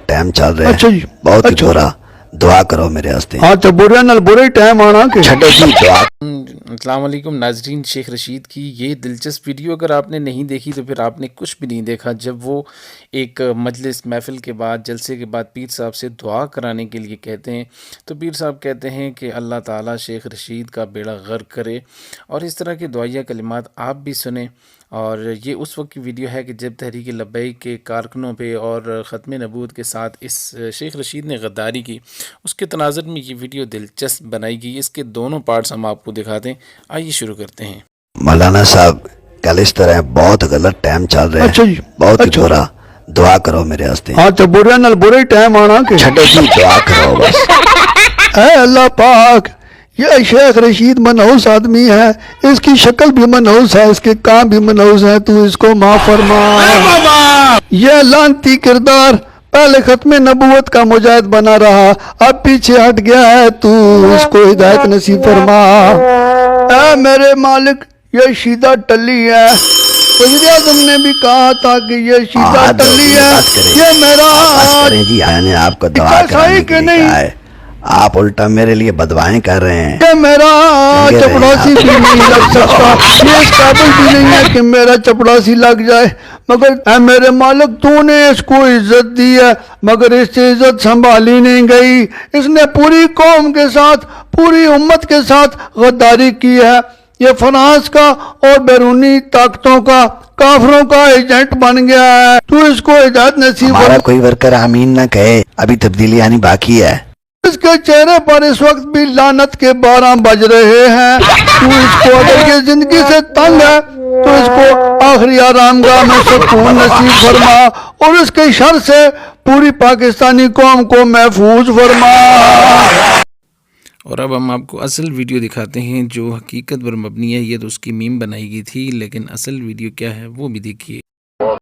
Time چل رہا ہے بہت ہی برا دعا کرو میرے واسطے ہاں تو برے نال برے ٹائم آنا کہ چھڈو جی دعا السلام علیکم ناظرین، شیخ رشید کی یہ دلچسپ ویڈیو اگر آپ نے نہیں دیکھی تو پھر آپ نے کچھ بھی نہیں دیکھا۔ جب وہ ایک مجلس محفل کے بعد جلسے کے بعد پیر صاحب سے دعا کرانے کے لیے کہتے ہیں تو پیر صاحب کہتے ہیں کہ اللہ تعالیٰ شیخ رشید کا بیڑا غرق کرے، اور اس طرح کے دعائیہ کلمات آپ بھی سنیں۔ اور یہ اس وقت کی ویڈیو ہے کہ جب تحریک لبیک کے کارکنوں پہ اور ختم نبوت کے ساتھ اس شیخ رشید نے غداری کی، اس کے تناظر میں یہ ویڈیو دلچسپ بنائی گئی۔ اس کے دونوں پارٹس ہم آپ کو دکھاتے ہیں، آئیے شروع کرتے ہیں۔ مولانا صاحب کل اس طرح بہت غلط ٹائم چل رہا ہے بہت ہی برا دعا کرو میرے واسطے ہاں تو برے نال برے ٹائم آنا کہ چھڈو جی دعا کرو بس اے اللہ پاک، یہ شیخ رشید منحوس آدمی ہے، اس کی شکل بھی منحوس ہے، اس کے کام بھی منحوس ہیں، تو اس کو معاف فرما۔ یہ لعنتی کردار پہلے ختم نبوت کا مجاہد بنا رہا، اب پیچھے ہٹ گیا ہے، تو اس کو ہدایت نصیب فرما۔ اے میرے مالک، یہ شیدہ ٹلی ہے، وزیر اعظم نے بھی کہا تھا کہ یہ شیدہ ٹلی ہے، یہ میرا بس کریں جی، میں نے آپ کو دعا کرانے کے لیے کہا ہے، آپ الٹا میرے لیے بدوائیں کر رہے ہیں۔ کہ میرا چپڑاسی بھی نہیں لگ سکتا، یہ اس قابل بھی نہیں ہے کہ میرا چپڑاسی لگ جائے، مگر اے میرے مالک تو نے اس کو عزت دی ہے، مگر اس سے عزت سنبھالی نہیں گئی، اس نے پوری قوم کے ساتھ پوری امت کے ساتھ غداری کی ہے، یہ فرانس کا اور بیرونی طاقتوں کا کافروں کا ایجنٹ بن گیا ہے، تو اس کو ہدایت نصیب ہمارا کوئی ورکر آمین نہ کہے، ابھی تبدیلی آنی باقی ہے۔ اس کے چہرے پر اس وقت بھی لعنت کے 12 بج رہے ہیں، تو اس کو اگر یہ زندگی سے تنگ ہے تو اس کو آخری آرام گاہ میں سکون نصیب فرما، اور اس کے شر سے پوری پاکستانی قوم کو محفوظ فرما۔ اور اب ہم آپ کو اصل ویڈیو دکھاتے ہیں جو حقیقت پر مبنی ہے۔ یہ تو اس کی میم بنائی گئی تھی، لیکن اصل ویڈیو کیا ہے وہ بھی دیکھیے۔